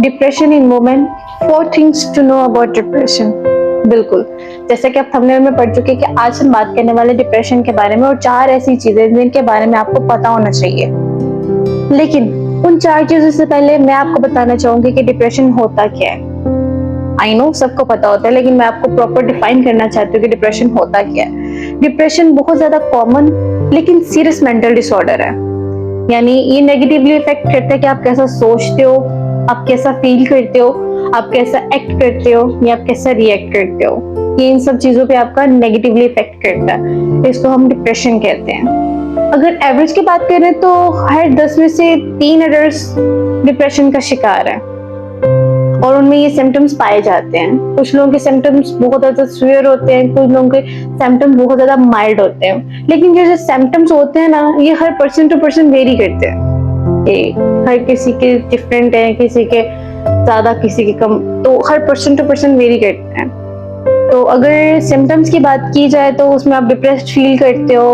Depression in women, 4 things to know about depression. बिल्कुल, जैसा कि आप थंबनेल में पढ़ चुके कि आज हम बात करने वाले डिप्रेशन के बारे में और 4 ऐसी चीजें जिनके बारे में आपको पता होना चाहिए। लेकिन उन 4 चीजों से पहले मैं आपको बताना चाहूंगी कि डिप्रेशन होता क्या है। आई नो सबको पता होता है, लेकिन मैं आपको प्रॉपर डिफाइन करना चाहती हूँ कि डिप्रेशन होता क्या है। डिप्रेशन बहुत ज्यादा कॉमन लेकिन सीरियस मेंटल डिसऑर्डर है। यानी ये नेगेटिवली इफेक्ट करता है कि आप कैसा सोचते हो, आप कैसा फील करते हो, आप कैसा एक्ट करते हो या आप कैसा रिएक्ट करते हो। ये इन सब चीजों पे आपका नेगेटिवली इफेक्ट करता है, इसको हम डिप्रेशन कहते हैं। अगर एवरेज की बात करें तो हर 10 में से 3 एडल्ट्स डिप्रेशन का शिकार है और उनमें ये सिम्टम्स पाए जाते हैं। कुछ लोगों के सिम्टम्स बहुत ज्यादा सीवियर होते हैं, कुछ लोगों के सिम्टम्स बहुत ज्यादा माइल्ड होते हैं। लेकिन जो सिम्टम्स होते हैं ना, ये हर पर्सन टू पर्सन वेरी करते हैं। ये हर किसी के डिफरेंट है, किसी के ज्यादा किसी के कम, तो हर पर्सन टू पर्सन वेरी करते हैं। तो अगर सिम्टम्स की बात की जाए तो उसमें आप डिप्रेस्ड फील करते हो,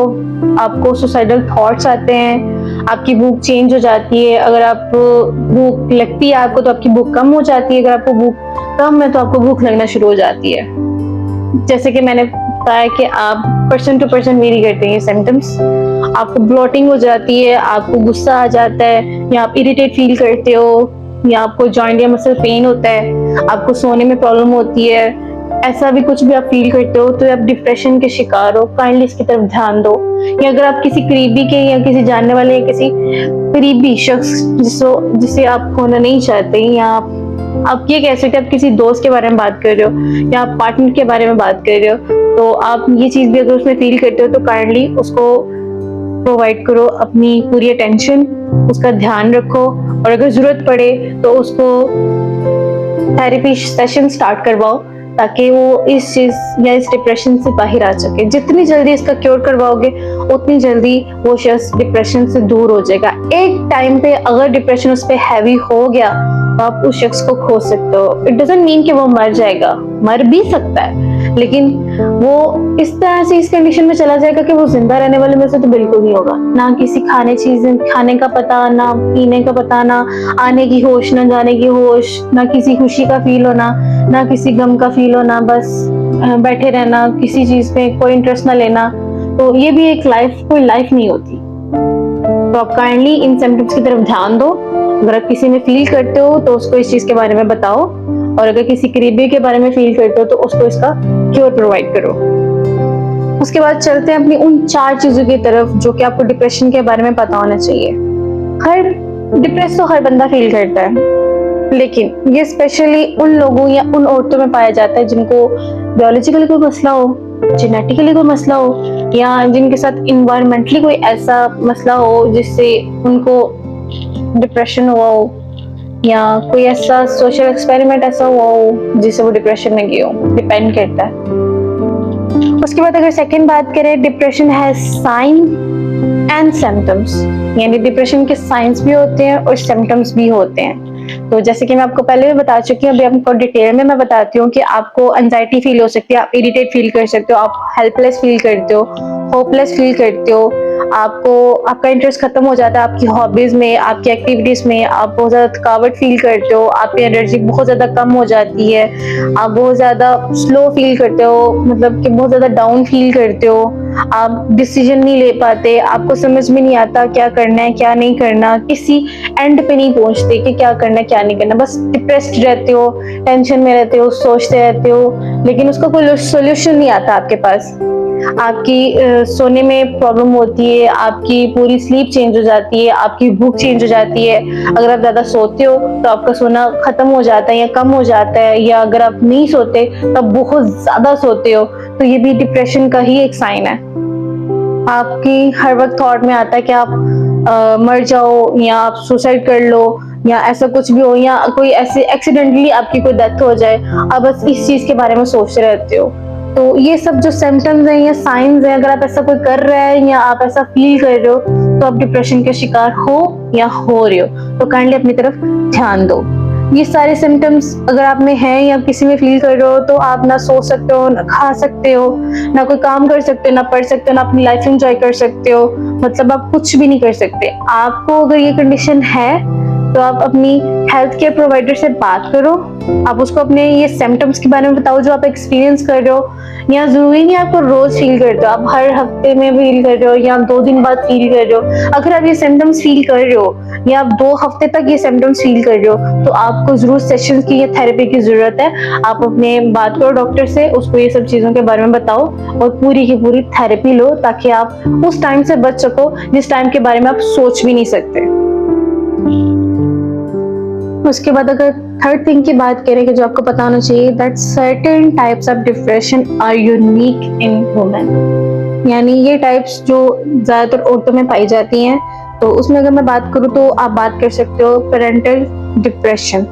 आपको सुसाइडल थॉट्स आते हैं, आपकी भूख चेंज हो जाती है। अगर आप भूख लगती है आपको तो आपकी भूख कम हो जाती है, अगर आपको भूख कम है तो आपको भूख लगना शुरू हो जाती है। जैसे कि मैंने बताया कि आप पर्सन टू पर्सन वेरी करते हैं ये सिम्टम्स। आपको ब्लोटिंग हो जाती है, आपको गुस्सा आ जाता है, या आप इरिटेट फील करते हो, या आपको जॉइंट या मसल पेन होता है, आपको सोने में प्रॉब्लम होती है। ऐसा भी कुछ भी आप फील करते हो तो आप डिप्रेशन के शिकार हो। काइंडली इसकी तरफ ध्यान दो। या अगर आप किसी करीबी के या किसी जानने वाले या किसी करीबी शख्स जिसे आप खोना नहीं चाहते, या आप ये कह सकते हैं आप किसी दोस्त के बारे में बात कर रहे हो या आप पार्टनर के बारे में बात कर रहे हो, तो आप ये चीज भी अगर उसमें फील करते हो तो काइंडली उसको प्रोवाइड करो अपनी पूरी अटेंशन, उसका ध्यान रखो और अगर जरूरत पड़े तो उसको थेरेपी सेशन स्टार्ट करवाओ ताकि वो इस चीज या इस डिप्रेशन से बाहर आ सके। जितनी जल्दी इसका क्योर करवाओगे उतनी जल्दी वो शख्स डिप्रेशन से दूर हो जाएगा। एक टाइम पे अगर डिप्रेशन उस पर हैवी हो गया तो आप उस शख्स को खो सकते हो। इट डजंट मीन कि वो मर जाएगा, मर भी सकता है, लेकिन वो इस तरह से इस कंडीशन में चला जाएगा कि वो जिंदा रहने वाले में से तो बिल्कुल नहीं होगा। ना किसी खाने का पता, ना पीने का पता, ना आने की होश, ना जाने की होश, ना किसी खुशी का फील होना, ना किसी गम का फील होना, बस बैठे रहना, किसी चीज में कोई इंटरेस्ट ना लेना। तो ये भी एक लाइफ, कोई लाइफ नहीं होती। तो आप काइंडली इन सिम्टम्स की तरफ ध्यान दो। अगर आप किसी में फील करते हो तो उसको इस चीज के बारे में बताओ, और अगर किसी करीबी के बारे में फील करते हो तो उसको इसका क्योर प्रोवाइड करो। उसके बाद चलते हैं अपनी उन 4 चीजों की तरफ जो कि आपको डिप्रेशन के बारे में पता होना चाहिए। हर डिप्रेस तो हर बंदा फील करता है, लेकिन ये स्पेशली उन लोगों या उन औरतों में पाया जाता है जिनको बायोलॉजिकली कोई मसला हो, जेनेटिकली कोई मसला हो, या जिनके साथ इन्वायरमेंटली कोई ऐसा मसला हो जिससे उनको डिप्रेशन हुआ हो, या कोई ऐसा सोशल एक्सपेरिमेंट ऐसा हुआ हो जिससे वो डिप्रेशन में गए हो। डिपेंड करता है। उसके बाद अगर सेकंड बात करें, डिप्रेशन है साइन एंड सिम्टम्स, यानी डिप्रेशन के साइंस भी होते हैं और सिम्टम्स भी होते हैं। तो जैसे कि मैं आपको पहले भी बता चुकी हूँ, अभी आपको डिटेल में मैं बताती हूँ कि आपको एंजाइटी फील हो सकती है, आप इरिटेट फील कर सकते हो, आप हेल्पलेस फील करते हो, होपलेस फील करते हो, आपको आपका इंटरेस्ट खत्म हो जाता है आपकी हॉबीज में, आपकी एक्टिविटीज में, आप बहुत ज्यादा थकावट फील करते हो, आपकी एनर्जी बहुत ज्यादा कम हो जाती है, आप बहुत ज्यादा स्लो फील करते हो, मतलब कि बहुत ज्यादा डाउन फील करते हो, आप डिसीजन नहीं ले पाते, आपको समझ में नहीं आता क्या करना है क्या नहीं करना, किसी एंड पे नहीं पहुंचते कि क्या करना है क्या नहीं करना, बस डिप्रेस्ड रहते हो, टेंशन में रहते हो, सोचते रहते हो, लेकिन उसका कोई सोल्यूशन नहीं आता आपके पास। आपकी सोने में प्रॉब्लम होती है, आपकी पूरी स्लीप चेंज हो जाती है, आपकी भूख चेंज हो जाती है। अगर आप ज्यादा सोते हो तो आपका सोना खत्म हो जाता है या कम हो जाता है, या अगर आप नहीं सोते तो आप बहुत ज्यादा सोते हो, तो ये भी डिप्रेशन का ही एक साइन है। आपकी हर वक्त थॉट में आता है कि आप मर जाओ, या आप सुसाइड कर लो, या ऐसा कुछ भी हो, या कोई ऐसे एक्सीडेंटली आपकी कोई डेथ हो जाए, आप बस इस चीज के बारे में सोचते रहते हो। तो ये सब जो सिम्टम्स हैं या साइंस हैं, अगर आप ऐसा कोई कर रहे हैं या आप ऐसा फील कर रहे हो तो आप डिप्रेशन के शिकार हो या हो रहे हो, तो काइंडली अपनी तरफ ध्यान दो। ये सारे सिम्टम्स अगर आप में हैं या किसी में फील कर रहे हो तो आप ना सो सकते हो, ना खा सकते हो, ना कोई काम कर सकते हो, ना पढ़ सकते हो, ना अपनी लाइफ एंजॉय कर सकते हो, मतलब आप कुछ भी नहीं कर सकते। आपको अगर ये कंडीशन है तो तो आप अपनी हेल्थ केयर प्रोवाइडर से बात करो, आप उसको अपने ये सिम्टम्स के बारे में बताओ जो आप एक्सपीरियंस कर रहे हो, या जरूरी नहीं आपको रोज फील करते हो, आप हर हफ्ते में फील कर रहे हो या 2 दिन बाद फील कर रहे हो। अगर आप ये सिम्टम्स फील कर रहे हो या आप 2 हफ्ते तक ये सिम्टम्स फील कर रहे हो, तो आपको जरूर सेशंस की या थेरेपी की जरूरत है। आप अपने बात करो डॉक्टर से, उसको ये सब चीजों के बारे में बताओ और पूरी की पूरी थेरेपी लो, ताकि आप उस टाइम से बच सको जिस टाइम के बारे में आप सोच भी नहीं सकते। उसके बाद अगर थर्ड थिंग की बात करें कि जो आपको पता होना चाहिए, that certain types of depression are unique in women, यानी ये टाइप्स जो ज्यादातर औरतों में पाई जाती हैं। तो उसमें अगर मैं बात करूँ तो आप बात कर सकते हो पेरेंटल डिप्रेशन।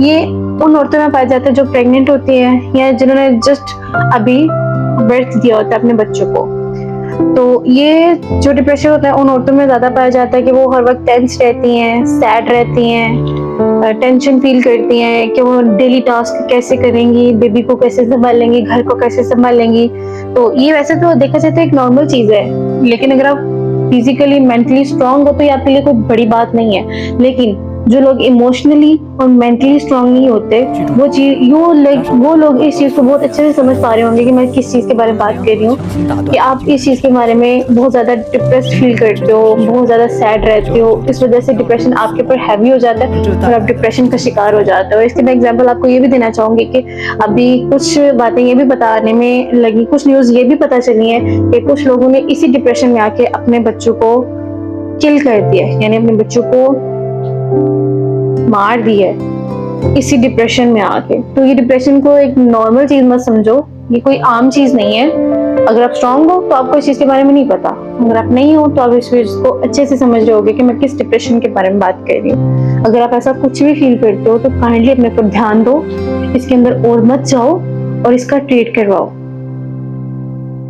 ये उन औरतों में पाया जाता है जो प्रेग्नेंट होती हैं या जिन्होंने जस्ट अभी बर्थ दिया होता है अपने बच्चों को। तो ये जो डिप्रेशन होता है उन औरतों में ज्यादा पाया जाता है कि वो हर वक्त टेंस रहती हैं, सैड रहती हैं, टेंशन फील करती हैं कि वो डेली टास्क कैसे करेंगी, बेबी को कैसे संभालेंगी, घर को कैसे संभालेंगी। तो ये वैसे तो देखा जाए तो एक नॉर्मल चीज है, लेकिन अगर आप फिजिकली मेंटली स्ट्रांग हो तो ये आपके लिए कोई बड़ी बात नहीं है। लेकिन जो लोग इमोशनली और मेंटली स्ट्रांग नहीं होते, वो लोग इस चीज को बहुत अच्छे से समझ पा रहे होंगे कि मैं किस चीज के बारे में बात कर रही हूँ, कि आप इस चीज के बारे में बहुत ज्यादा डिप्रेस्ड फील करते हो, बहुत ज्यादा सैड रहते हो, इस वजह से डिप्रेशन आपके ऊपर हैवी हो जाता है और आप डिप्रेशन का शिकार हो जाते हो। इसके मैं एग्जाम्पल आपको ये भी देना चाहूंगी कि अभी कुछ बातें ये भी बताने में लगी, कुछ न्यूज ये भी पता चली है कि कुछ लोगों ने इसी डिप्रेशन में आके अपने बच्चों को किल कर दिया, यानी अपने बच्चों को मार दी है इसी डिप्रेशन में आके। तो ये डिप्रेशन को एक नॉर्मल चीज मत समझो, ये कोई आम चीज नहीं है। अगर आप स्ट्रांग हो तो आपको इस चीज के बारे में नहीं पता, अगर आप नहीं हो तो आप इस चीज को अच्छे से समझ रहे होगे कि मैं किस डिप्रेशन के बारे में बात कर रही हूँ। अगर आप ऐसा कुछ भी फील करते हो तो काइंडली अपने पर ध्यान दो, इसके अंदर और मत जाओ और इसका ट्रीट करवाओ।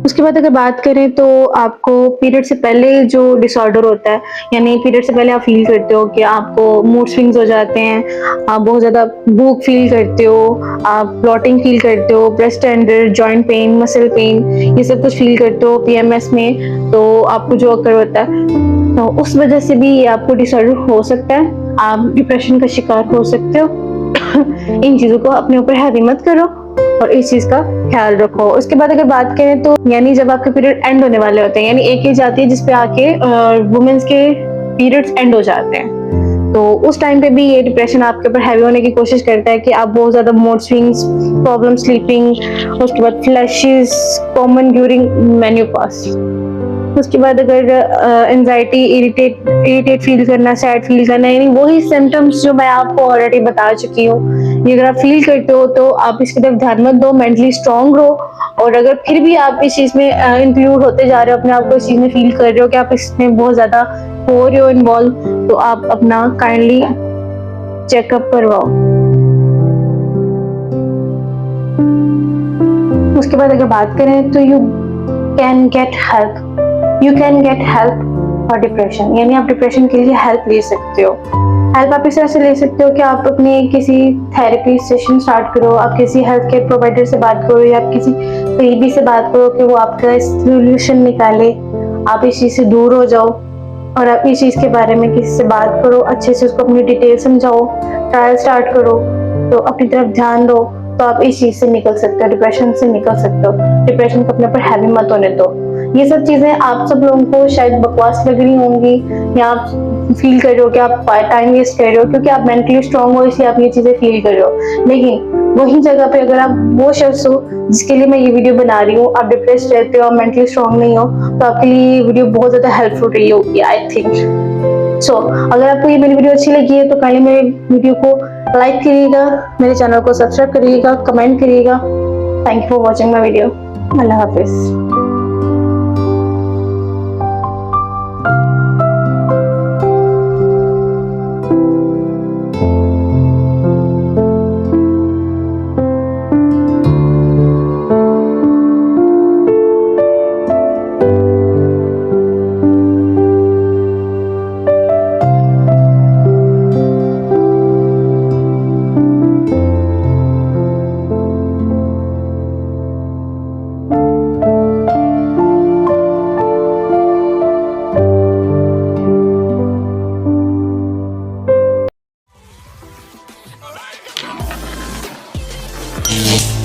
उसके बाद अगर बात करें तो आपको पीरियड से पहले जो डिसऑर्डर होता है, यानी पीरियड से पहले आप फील करते हो कि आपको मूड स्विंग्स हो जाते हैं, आप बहुत ज्यादा भूख फील करते हो, आप ब्लॉटिंग फील करते हो, breast tender, joint pain, muscle pain, ये सब कुछ फील करते हो पीएमएस में, तो आपको जो अकर होता है, तो उस वजह से भी ये आपको डिसऑर्डर हो सकता है, आप डिप्रेशन का शिकार हो सकते हो। इन चीजों को अपने ऊपर हैवी मत करो और इस चीज का ख्याल रखो। उसके बाद अगर बात करें तो यानी जब आपके पीरियड एंड होने वाले होते हैं, यानी एक एज आती है जिसपे आके वुमेन्स के पीरियड्स एंड हो जाते हैं, तो उस टाइम पे भी ये डिप्रेशन आपके ऊपर हैवी होने की कोशिश करता है कि आप बहुत ज्यादा मूड स्विंग्स, प्रॉब्लम स्लीपिंग, उसके बाद फ्लैशेस कॉमन ड्यूरिंग मेनोपॉज। उसके बाद अगर एंजाइटी, इरिटेट फील करना, सैड फील करना, यानी वही सिम्टम्स जो मैं आपको ऑलरेडी बता चुकी हूँ, ये अगर आप फील करते हो तो आप इसकी तरफ ध्यान मत दो, मेंटली स्ट्रांग रहो। और अगर फिर भी आप इस चीज में इंक्लूड होते जा रहे हो, अपने आप को इस चीज में फील कर रहे हो कि आप इसमें बहुत ज्यादा हो रहे हो इन्वॉल्व, तो आप अपना काइंडली चेकअप करवाओ। उसके बाद अगर बात करें तो you can get help for depression, यानी आप डिप्रेशन के लिए हेल्प ले सकते हो। हेल्प आप इस तरह से ले सकते हो कि आप अपने किसी थेरेपी सेशन स्टार्ट करो, आप किसी हेल्थ केयर प्रोवाइडर से बात करो या आप किसी करीबी से बात करो कि वो आपका सोल्यूशन निकाले, आप इस चीज से दूर हो जाओ और आप इस चीज के बारे में किसी से बात करो, अच्छे से उसको अपनी डिटेल समझाओ, ट्रायल स्टार्ट करो, तो अपनी तरफ ध्यान दो, तो आप इस चीज से निकल सकते हो, डिप्रेशन से निकल सकते हो। डिप्रेशन को अपने ऊपर हैवी मत होने दो। ये सब चीजें आप सब लोगों को शायद बकवास लग रही होंगी या आप फील कर रहे हो कि आप टाइम वेस्ट कर रहे हो क्योंकि आप मेंटली स्ट्रांग हो इसलिए आप ये चीजें फील कर रहे हो, लेकिन वही जगह पे अगर आप वो शख्स हो जिसके लिए मैं ये वीडियो बना रही हूँ, आप डिप्रेस्ड रहते हो, आप मेंटली स्ट्रांग नहीं हो, तो आपके लिए ये वीडियो बहुत ज्यादा हेल्पफुल रही होगी आई थिंक। सो अगर आपको ये मेरी वीडियो अच्छी लगी है तो काइंडली मेरे वीडियो को लाइक करिएगा, मेरे चैनल को सब्सक्राइब करिएगा, कमेंट करिएगा। Thank you for watching my video. अल्लाह हाफिज। है।